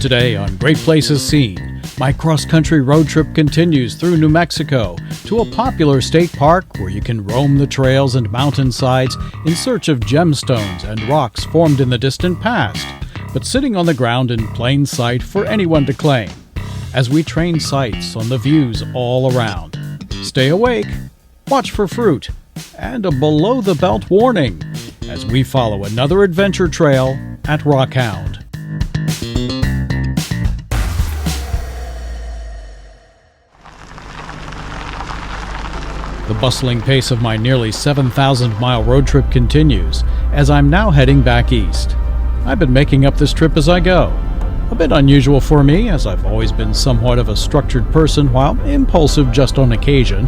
Today on Great Places Seen, my cross-country road trip continues through New Mexico to a popular state park where you can roam the trails and mountainsides in search of gemstones and rocks formed in the distant past, but sitting on the ground in plain sight for anyone to claim, as we train sights on the views all around. Stay awake, watch for fruit, and a below-the-belt warning as we follow another adventure trail at Rockhound. The bustling pace of my nearly 7,000-mile road trip continues as I'm now heading back east. I've been making up this trip as I go. A bit unusual for me, as I've always been somewhat of a structured person while impulsive just on occasion,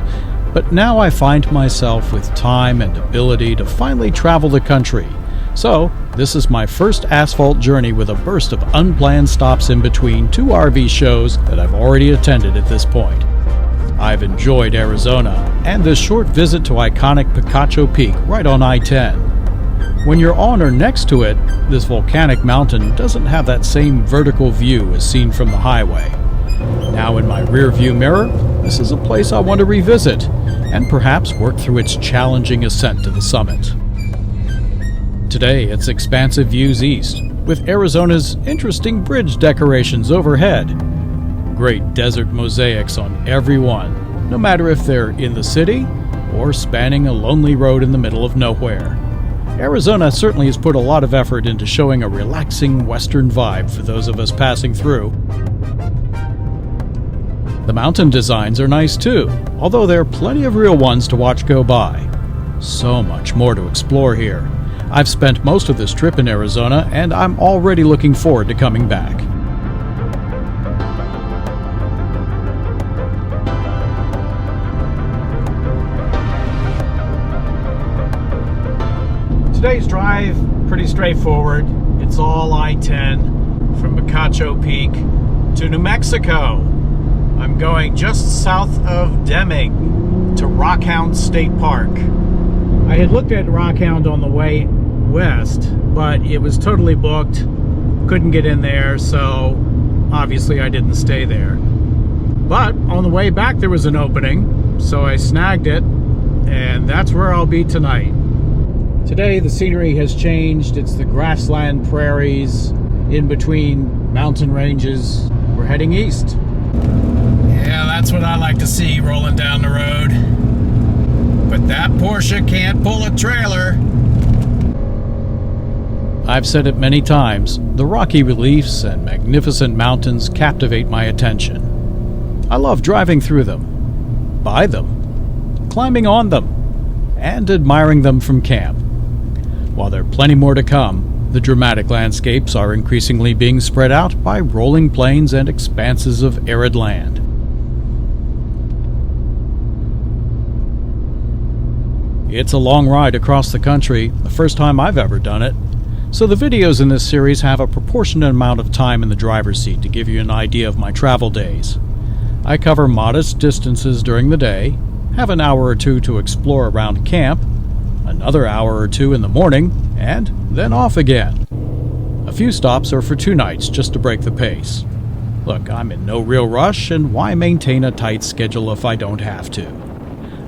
but now I find myself with time and ability to finally travel the country. So, this is my first asphalt journey with a burst of unplanned stops in between two RV shows that I've already attended at this point. I've enjoyed Arizona and this short visit to iconic Picacho Peak right on I-10. When you're on or next to it, this volcanic mountain doesn't have that same vertical view as seen from the highway. Now in my rear view mirror, this is a place I want to revisit and perhaps work through its challenging ascent to the summit. Today it's expansive views east, with Arizona's interesting bridge decorations overhead. Great desert mosaics on every one, no matter if they're in the city or spanning a lonely road in the middle of nowhere. Arizona certainly has put a lot of effort into showing a relaxing western vibe for those of us passing through. The mountain designs are nice too, although there are plenty of real ones to watch go by. So much more to explore here. I've spent most of this trip in Arizona, and I'm already looking forward to coming back. Today's drive, pretty straightforward. It's all I-10 from Picacho Peak to New Mexico. I'm going just south of Deming to Rockhound State Park. I had looked at Rockhound on the way west, but it was totally booked. Couldn't get in there, so obviously I didn't stay there. But on the way back there was an opening, so I snagged it, and that's where I'll be tonight. Today the scenery has changed. It's the grassland prairies in between mountain ranges. We're heading east. Yeah, that's what I like to see rolling down the road. But that Porsche can't pull a trailer. I've said it many times, the rocky reliefs and magnificent mountains captivate my attention. I love driving through them, by them, climbing on them, and admiring them from camp. While there are plenty more to come, the dramatic landscapes are increasingly being spread out by rolling plains and expanses of arid land. It's a long ride across the country, the first time I've ever done it, so the videos in this series have a proportionate amount of time in the driver's seat to give you an idea of my travel days. I cover modest distances during the day, have an hour or two to explore around camp, another hour or two in the morning, and then off again. A few stops are for 2 nights just to break the pace. Look, I'm in no real rush, and why maintain a tight schedule if I don't have to?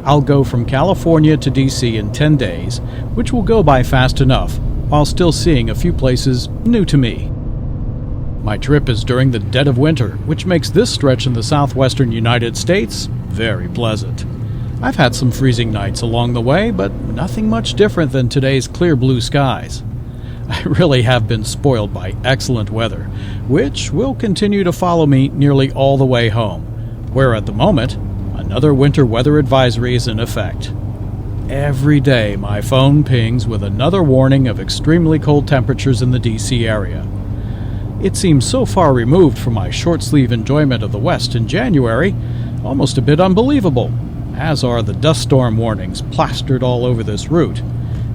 I'll go from California to DC in 10 days, which will go by fast enough, while still seeing a few places new to me. My trip is during the dead of winter, which makes this stretch in the southwestern United States very pleasant. I've had some freezing nights along the way, but nothing much different than today's clear blue skies. I really have been spoiled by excellent weather, which will continue to follow me nearly all the way home, where at the moment, another winter weather advisory is in effect. Every day my phone pings with another warning of extremely cold temperatures in the DC area. It seems so far removed from my short-sleeve enjoyment of the West in January, almost a bit unbelievable, as are the dust storm warnings plastered all over this route.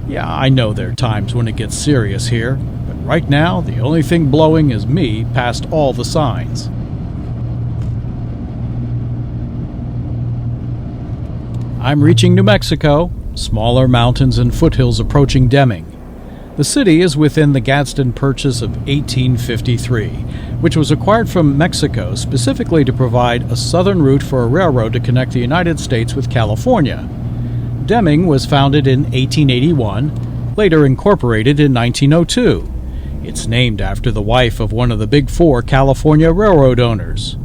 Yeah, I know there are times when it gets serious here, but right now the only thing blowing is me past all the signs. I'm reaching New Mexico, smaller mountains and foothills approaching Deming. The city is within the Gadsden Purchase of 1853, which was acquired from Mexico specifically to provide a southern route for a railroad to connect the United States with California. Deming was founded in 1881, later incorporated in 1902. It's named after the wife of one of the Big Four California railroad owners.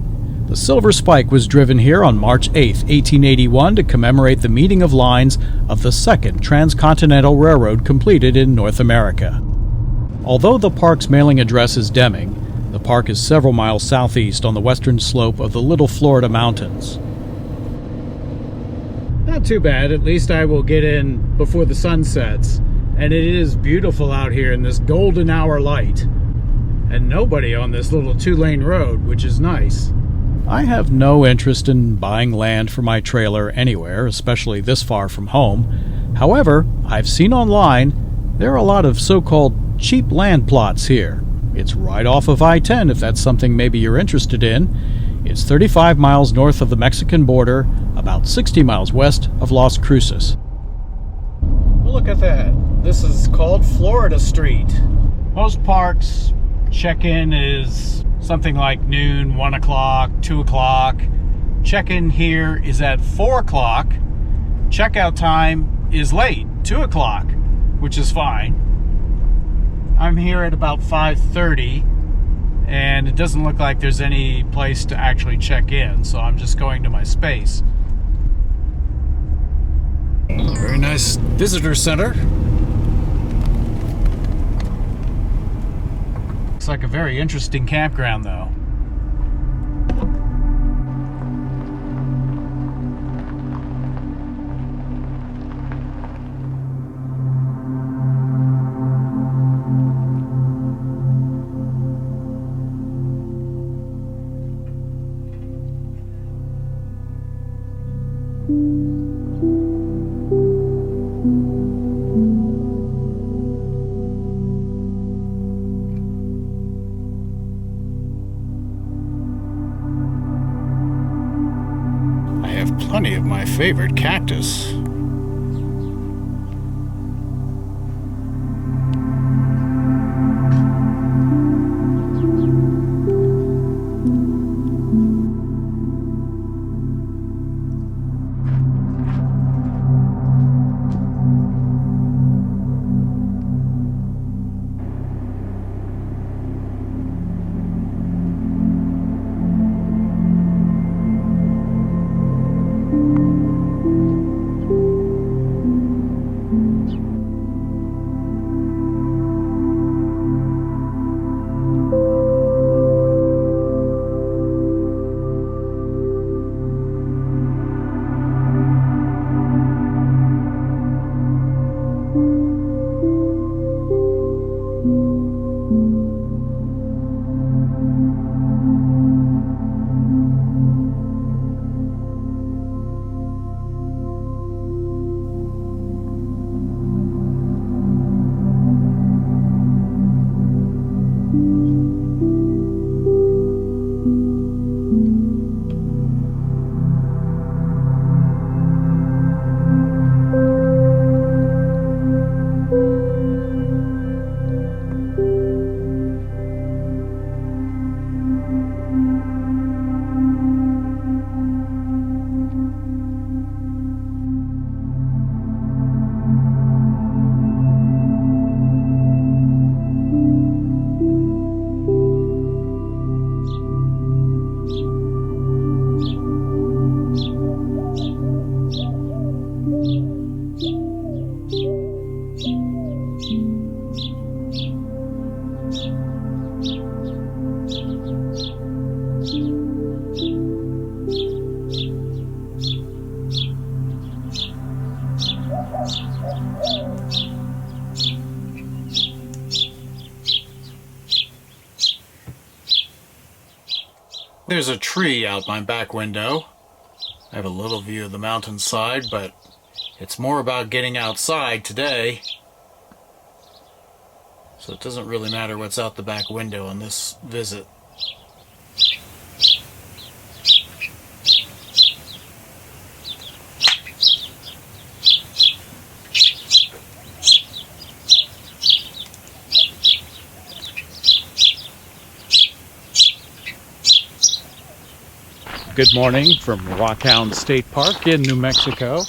The Silver Spike was driven here on March 8, 1881 to commemorate the meeting of lines of the second transcontinental railroad completed in North America. Although the park's mailing address is Deming, the park is several miles southeast on the western slope of the Little Florida Mountains. Not too bad, at least I will get in before the sun sets, and it is beautiful out here in this golden hour light. And nobody on this little two-lane road, which is nice. I have no interest in buying land for my trailer anywhere, especially this far from home. However, I've seen online there are a lot of so-called cheap land plots here. It's right off of I-10 if that's something maybe you're interested in. It's 35 miles north of the Mexican border, about 60 miles west of Las Cruces. Well, look at that. This is called Florida Street. Most parks, check-in is something like noon, 1 o'clock, 2 o'clock. Check-in here is at 4 o'clock. Checkout time is late, 2 o'clock, which is fine. I'm here at about 5:30, and it doesn't look like there's any place to actually check in, so I'm just going to my space. Very nice visitor center. Looks like a very interesting campground, though. Plenty of my favorite cactus. There's a tree out my back window. I have a little view of the mountainside, but it's more about getting outside today. So it doesn't really matter what's out the back window on this visit. Good morning from Rockhound State Park in New Mexico.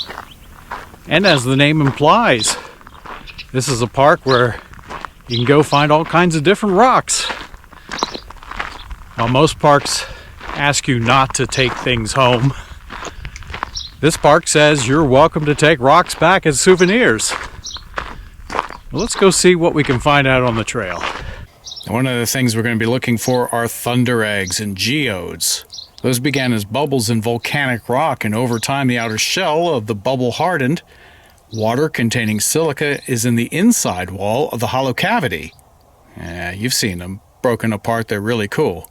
And as the name implies, this is a park where you can go find all kinds of different rocks. While most parks ask you not to take things home, this park says you're welcome to take rocks back as souvenirs. Well, let's go see what we can find out on the trail. One of the things we're going to be looking for are thunder eggs and geodes. Those began as bubbles in volcanic rock, and over time the outer shell of the bubble hardened. Water containing silica is in the inside wall of the hollow cavity. You've seen them. Broken apart, they're really cool.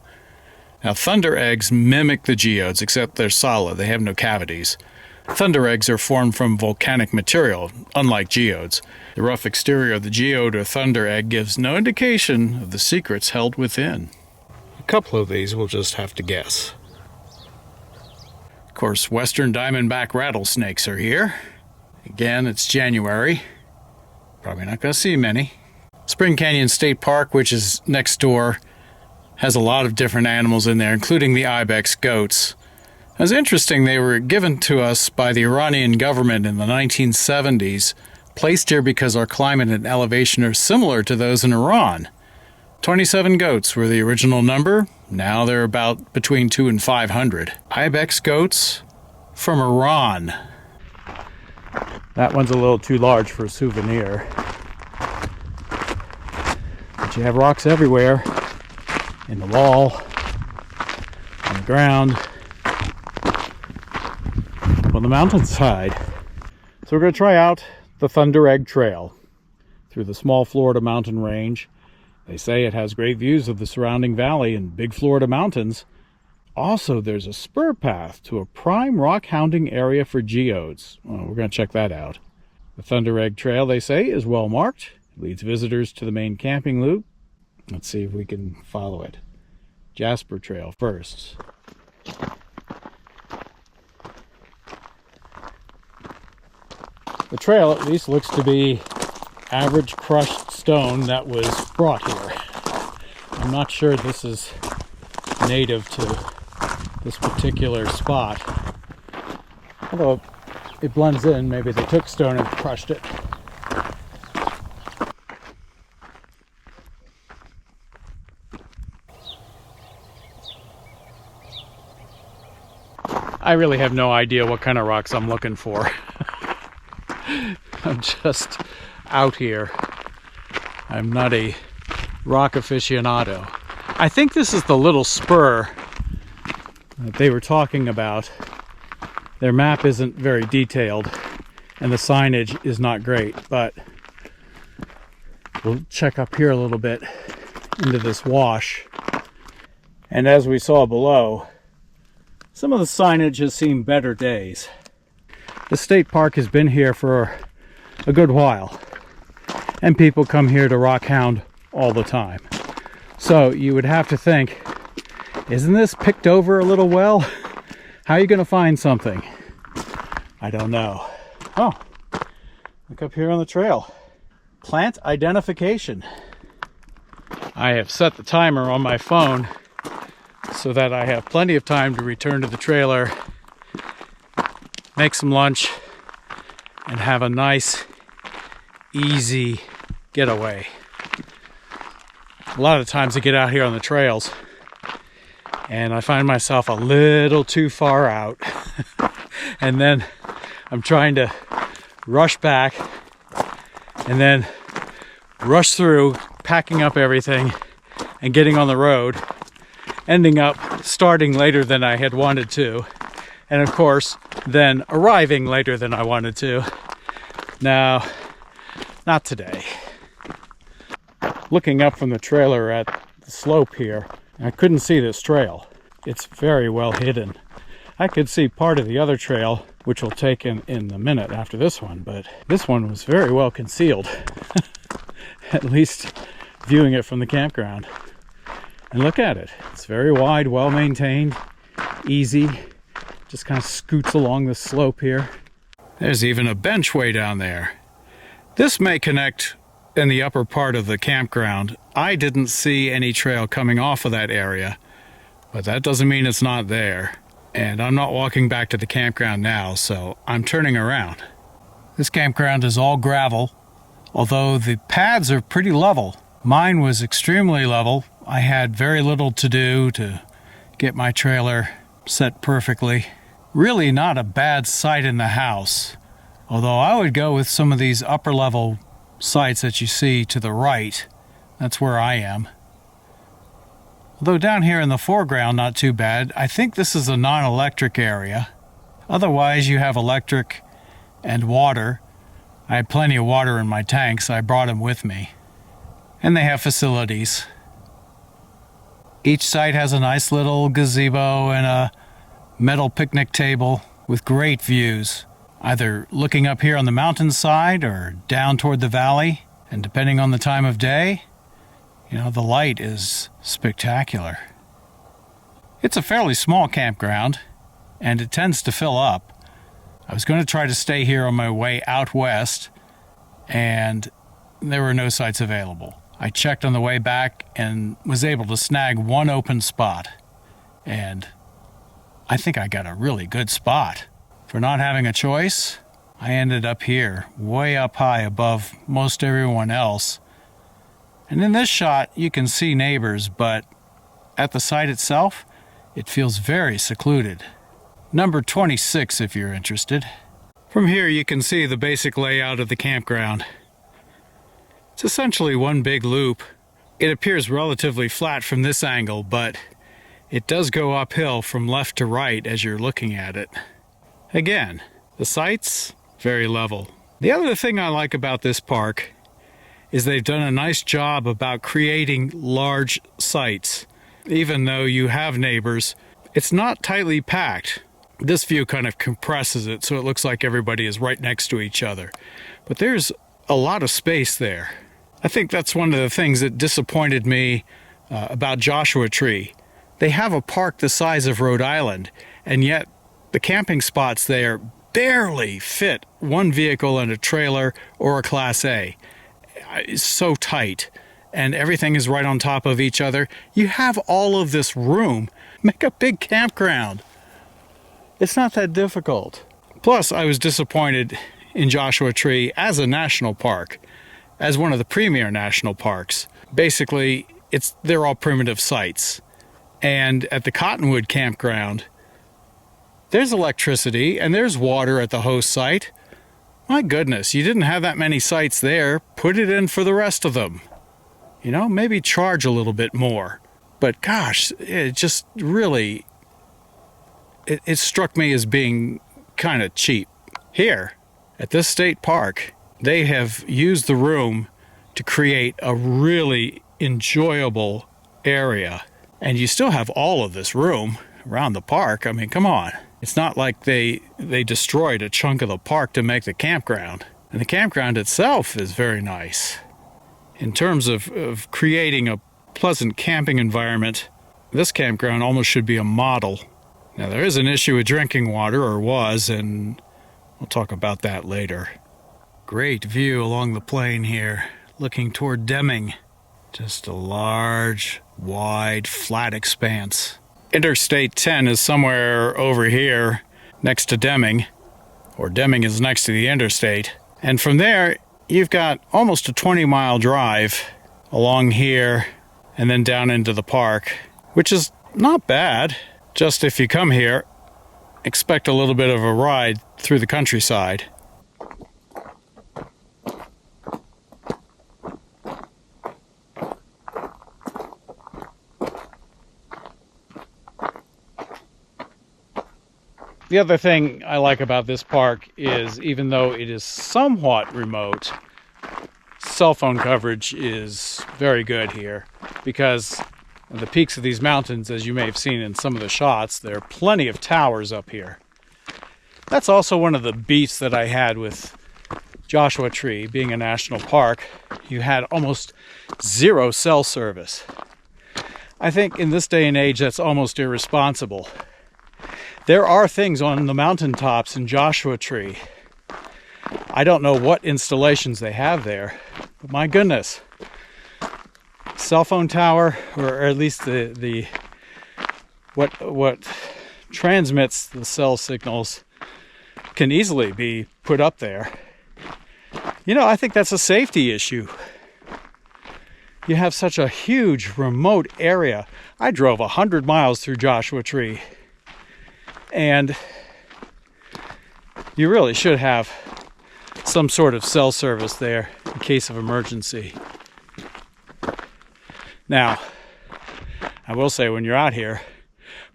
Now, thunder eggs mimic the geodes, except they're solid. They have no cavities. Thunder eggs are formed from volcanic material, unlike geodes. The rough exterior of the geode or thunder egg gives no indication of the secrets held within. A couple of these we'll just have to guess. Of course, western diamondback rattlesnakes are here. Again, it's January. Probably not going to see many. Spring Canyon State Park, which is next door, has a lot of different animals in there, including the ibex goats. It was interesting, they were given to us by the Iranian government in the 1970s, placed here because our climate and elevation are similar to those in Iran. 27 goats were the original number. Now they're about between 200 and 500. Ibex goats from Iran. That one's a little too large for a souvenir. But you have rocks everywhere. In the wall, on the ground, on the mountainside. So we're going to try out the Thunder Egg Trail through the small Florida mountain range. They say it has great views of the surrounding valley and big Florida mountains. Also, there's a spur path to a prime rock hounding area for geodes. Well, we're going to check that out. The Thunder Egg Trail, they say, is well marked. It leads visitors to the main camping loop. Let's see if we can follow it. Jasper Trail first. The trail at least looks to be average crushed stone that was brought here. I'm not sure this is native to this particular spot. Although it blends in, maybe they took stone and crushed it. I really have no idea what kind of rocks I'm looking for. I'm just out here. I'm not a rock aficionado. I think this is the little spur that they were talking about. Their map isn't very detailed and the signage is not great, but we'll check up here a little bit into this wash. And as we saw below, some of the signage has seen better days. The state park has been here for a good while, and people come here to rock hound all the time. So you would have to think, isn't this picked over a little well? How are you going to find something? I don't know. Oh, look up here on the trail. Plant identification. I have set the timer on my phone so that I have plenty of time to return to the trailer, make some lunch, and have a nice, easy getaway. A lot of times I get out here on the trails and I find myself a little too far out. And then I'm trying to rush back and then rush through, packing up everything and getting on the road, ending up starting later than I had wanted to, and of course then arriving later than I wanted to. Now, not today. Looking up from the trailer at the slope here, I couldn't see this trail. It's very well hidden. I could see part of the other trail, which we'll take in a minute after this one, but this one was very well concealed. At least viewing it from the campground. And look at it. It's very wide, well maintained, easy. Just kind of scoots along the slope here. There's even a bench way down there. This may connect in the upper part of the campground. I didn't see any trail coming off of that area, but that doesn't mean it's not there. And I'm not walking back to the campground now, so I'm turning around. This campground is all gravel, although the pads are pretty level. Mine was extremely level. I had very little to do to get my trailer set perfectly. Really not a bad site in the house, although I would go with some of these upper level sites that you see to the right. That's where I am. Although down here in the foreground, not too bad. I think this is a non-electric area. Otherwise, you have electric and water. I had plenty of water in my tanks. I brought them with me. And they have facilities. Each site has a nice little gazebo and a metal picnic table with great views, either looking up here on the mountainside or down toward the valley. And depending on the time of day, you know, the light is spectacular. It's a fairly small campground, and it tends to fill up. I was going to try to stay here on my way out west, and there were no sites available. I checked on the way back and was able to snag one open spot, and I think I got a really good spot. For not having a choice, I ended up here, way up high above most everyone else. And in this shot, you can see neighbors, but at the site itself, it feels very secluded. Number 26 if you're interested. From here you can see the basic layout of the campground. It's essentially one big loop. It appears relatively flat from this angle, but it does go uphill from left to right as you're looking at it. Again, the site's very level. The other thing I like about this park is they've done a nice job about creating large sites. Even though you have neighbors, it's not tightly packed. This view kind of compresses it so it looks like everybody is right next to each other. But there's a lot of space there. I think that's one of the things that disappointed me about Joshua Tree. They have a park the size of Rhode Island, and yet the camping spots there barely fit one vehicle in a trailer or a Class A. It's so tight, and everything is right on top of each other. You have all of this room. Make a big campground. It's not that difficult. Plus, I was disappointed in Joshua Tree as a national park, as one of the premier national parks. Basically, they're all primitive sites. And at the Cottonwood campground, there's electricity and there's water at the host site. My goodness, you didn't have that many sites there. Put it in for the rest of them. You know, maybe charge a little bit more. But gosh, it just really, it struck me as being kind of cheap. Here, at this state park, they have used the room to create a really enjoyable area. And you still have all of this room around the park. I mean, come on. It's not like they destroyed a chunk of the park to make the campground. And the campground itself is very nice. In terms of creating a pleasant camping environment, this campground almost should be a model. Now, there is an issue with drinking water, or was, and we'll talk about that later. Great view along the plain here, looking toward Deming. Just a large, wide, flat expanse. Interstate 10 is somewhere over here next to Deming, or Deming is next to the interstate. And from there, you've got almost a 20-mile drive along here and then down into the park, which is not bad. Just if you come here, expect a little bit of a ride through the countryside. The other thing I like about this park is, even though it is somewhat remote, cell phone coverage is very good here, because the peaks of these mountains, as you may have seen in some of the shots, there are plenty of towers up here. That's also one of the beats that I had with Joshua Tree being a national park. You had almost zero cell service. I think in this day and age that's almost irresponsible. There are things on the mountaintops in Joshua Tree. I don't know what installations they have there, but my goodness. Cell phone tower, or at least the what transmits the cell signals can easily be put up there. You know, I think that's a safety issue. You have such a huge remote area. I drove 100 miles through Joshua Tree, and you really should have some sort of cell service there in case of emergency. Now, I will say, when you're out here,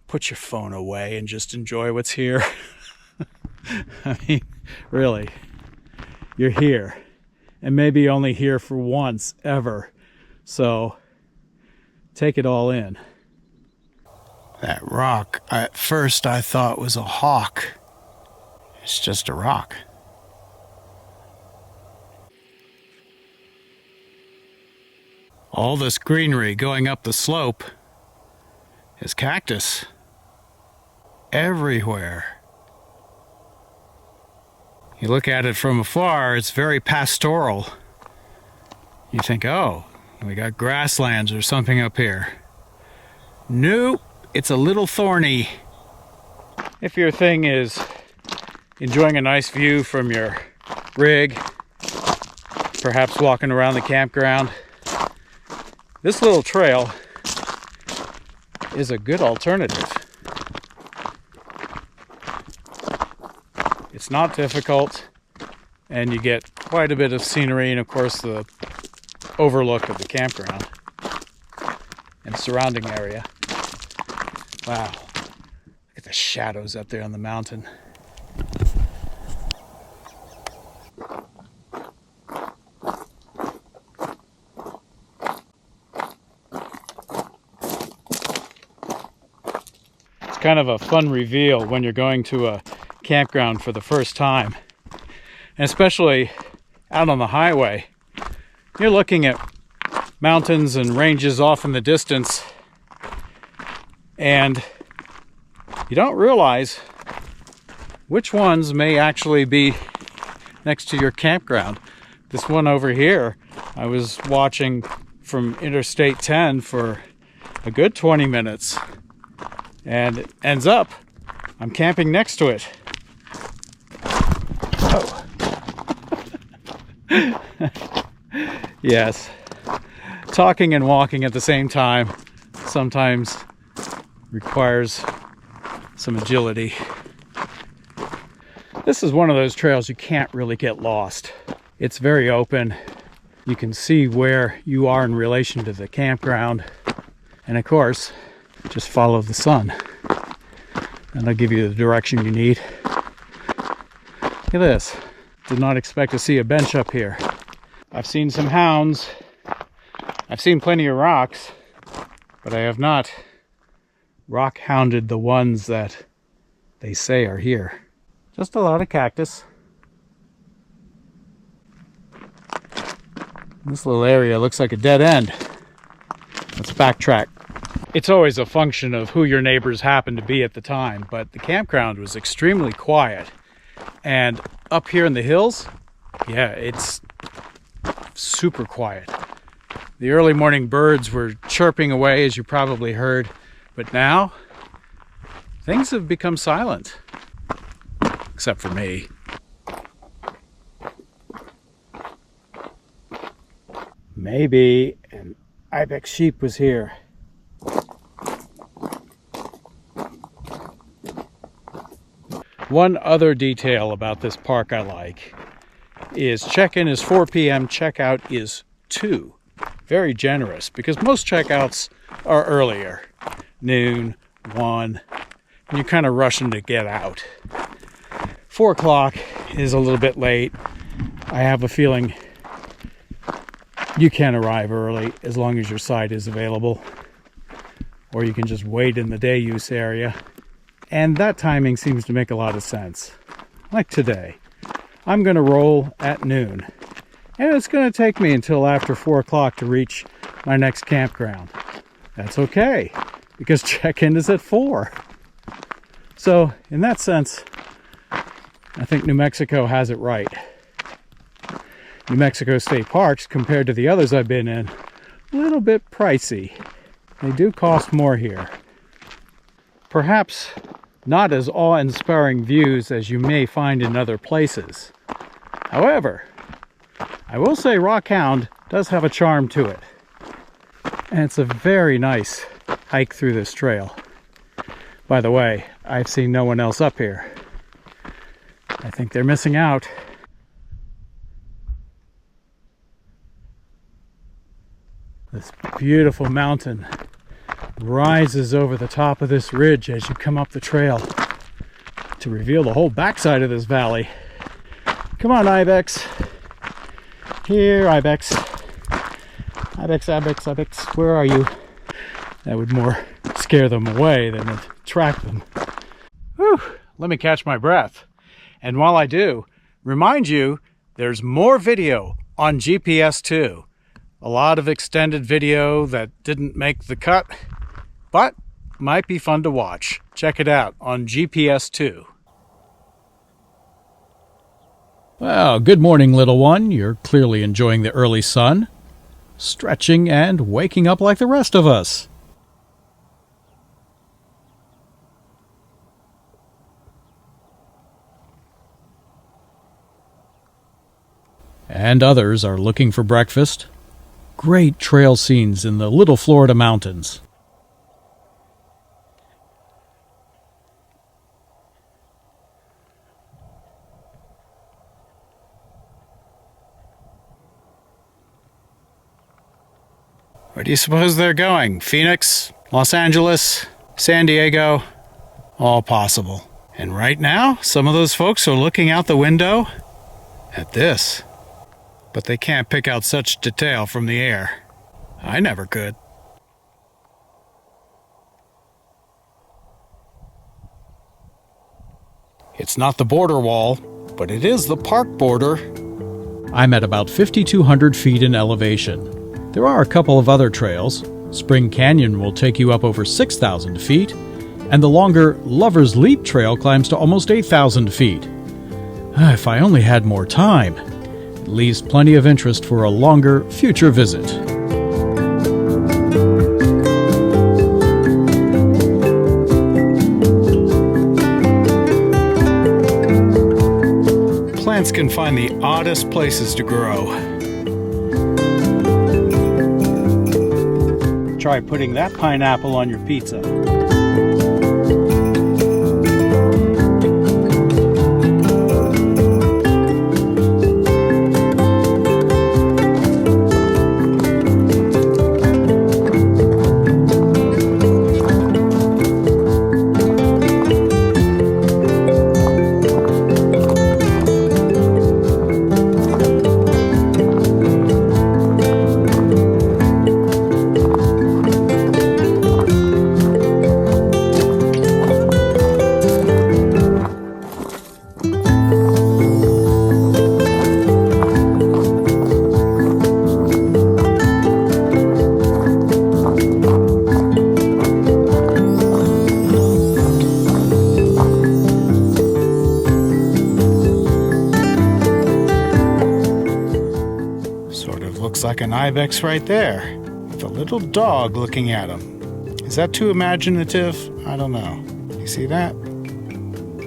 put your phone away and just enjoy what's here. I mean, really, you're here, and maybe only here for once ever. So take it all in. That rock, at first I thought was a hawk. It's just a rock. All this greenery going up the slope is cactus everywhere. You look at it from afar, it's very pastoral. You think, oh, we got grasslands or something up here. Nope, it's a little thorny. If your thing is enjoying a nice view from your rig, perhaps walking around the campground, this little trail is a good alternative. It's not difficult, and you get quite a bit of scenery, and of course the overlook of the campground and surrounding area. Wow, look at the shadows up there on the mountain. It's kind of a fun reveal when you're going to a campground for the first time, and especially out on the highway. You're looking at mountains and ranges off in the distance, and you don't realize which ones may actually be next to your campground. This one over here, I was watching from Interstate 10 for a good 20 minutes, and it ends up I'm camping next to it. Oh. Yes, talking and walking at the same time sometimes requires some agility. This is one of those trails you can't really get lost. It's very open. You can see where you are in relation to the campground. And of course, just follow the sun. And I'll give you the direction you need. Look at this. Did not expect to see a bench up here. I've seen some hounds. I've seen plenty of rocks, but I have not rock hounded the ones that they say are here. Just a lot of cactus. This little area looks like a dead end. Let's backtrack. It's always a function of who your neighbors happen to be at the time, but the campground was extremely quiet. And up here in the hills, yeah, it's super quiet. The early morning birds were chirping away, as you probably heard, but now things have become silent, except for me. Maybe an ibex sheep was here. One other detail about this park I like is check-in is 4 p.m., checkout is 2. Very generous, because most checkouts are earlier, noon, 1, and you're kind of rushing to get out. 4 o'clock is a little bit late. I have a feeling you can arrive early as long as your site is available, or you can just wait in the day use area. And that timing seems to make a lot of sense. Like today, I'm going to roll at noon, and it's going to take me until after 4 o'clock to reach my next campground. That's okay, because check-in is at 4. So in that sense, I think New Mexico has it right. New Mexico State Parks, compared to the others I've been in, a little bit pricey. They do cost more here. Perhaps not as awe-inspiring views as you may find in other places. However, I will say Rockhound does have a charm to it. And it's a very nice hike through this trail. By the way, I've seen no one else up here. I think they're missing out. This beautiful mountain rises over the top of this ridge as you come up the trail to reveal the whole backside of this valley. Come on, Ibex. Here, Ibex. Ibex, Ibex, Ibex, where are you? That would more scare them away than attract them. Whew, let me catch my breath. And while I do, remind you, there's more video on GPS 2. A lot of extended video that didn't make the cut, but might be fun to watch. Check it out on GPS 2. Well, good morning, little one. You're clearly enjoying the early sun, stretching and waking up like the rest of us. And others are looking for breakfast. Great trail scenes in the Little Florida mountains. Where do you suppose they're going? Phoenix, Los Angeles, San Diego? All possible. And right now, some of those folks are looking out the window at this. But they can't pick out such detail from the air. I never could. It's not the border wall, but it is the park border. I'm at about 5,200 feet in elevation. There are a couple of other trails. Spring Canyon will take you up over 6,000 feet, and the longer Lover's Leap Trail climbs to almost 8,000 feet. If I only had more time. It leaves plenty of interest for a longer, future visit. Plants can find the oddest places to grow. Try putting that pineapple on your pizza. Like an ibex right there, with a little dog looking at him. Is that too imaginative? I don't know. You see that?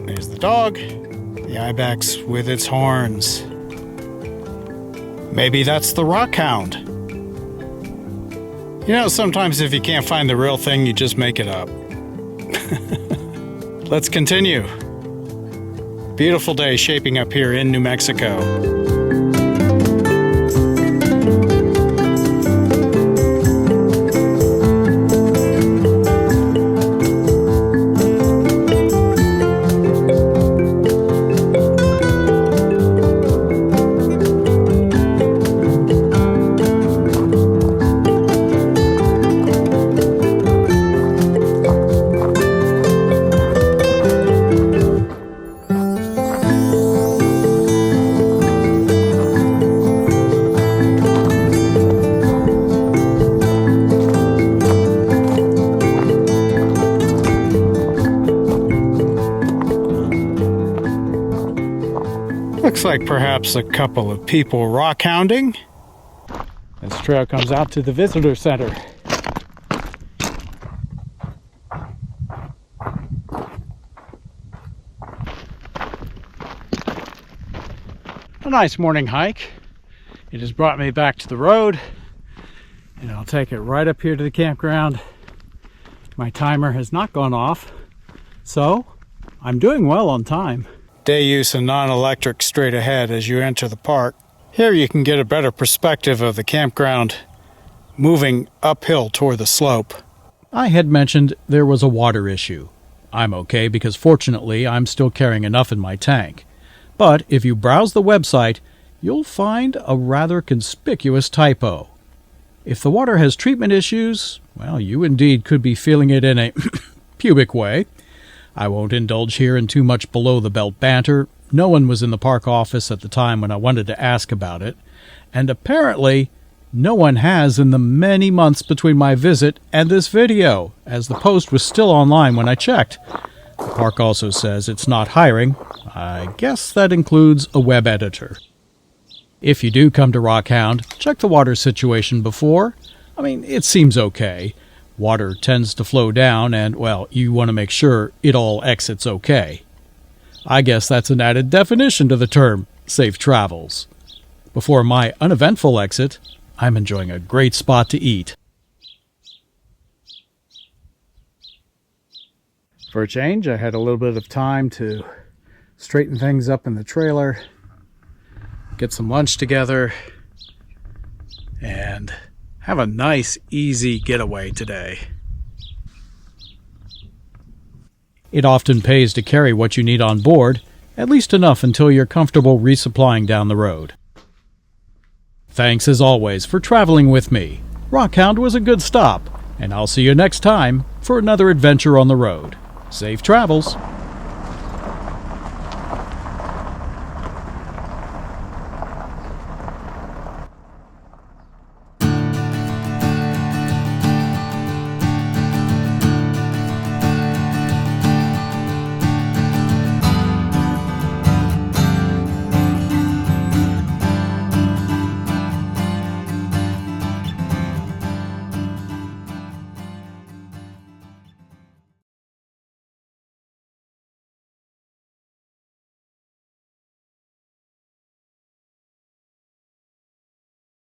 There's the dog, the ibex with its horns. Maybe that's the rockhound. You know, sometimes if you can't find the real thing, you just make it up. Let's continue. Beautiful day shaping up here in New Mexico. Looks like perhaps a couple of people rockhounding. This trail comes out to the visitor center. A nice morning hike. It has brought me back to the road, and I'll take it right up here to the campground. My timer has not gone off, so I'm doing well on time. Day use and non-electric straight ahead as you enter the park. Here you can get a better perspective of the campground moving uphill toward the slope. I had mentioned there was a water issue. I'm okay because fortunately I'm still carrying enough in my tank. But if you browse the website, you'll find a rather conspicuous typo. If the water has treatment issues, well, you indeed could be feeling it in a pubic way. I won't indulge here in too much below-the-belt banter. No one was in the park office at the time when I wanted to ask about it, and apparently no one has in the many months between my visit and this video, as the post was still online when I checked. The park also says it's not hiring. I guess that includes a web editor. If you do come to Rockhound, check the water situation before. I mean, it seems okay. Water tends to flow down and, well, you want to make sure it all exits okay. I guess that's an added definition to the term safe travels. Before my uneventful exit, I'm enjoying a great spot to eat. For a change, I had a little bit of time to straighten things up in the trailer, get some lunch together, and have a nice, easy getaway today. It often pays to carry what you need on board, at least enough until you're comfortable resupplying down the road. Thanks as always for traveling with me. Rockhound was a good stop, and I'll see you next time for another adventure on the road. Safe travels!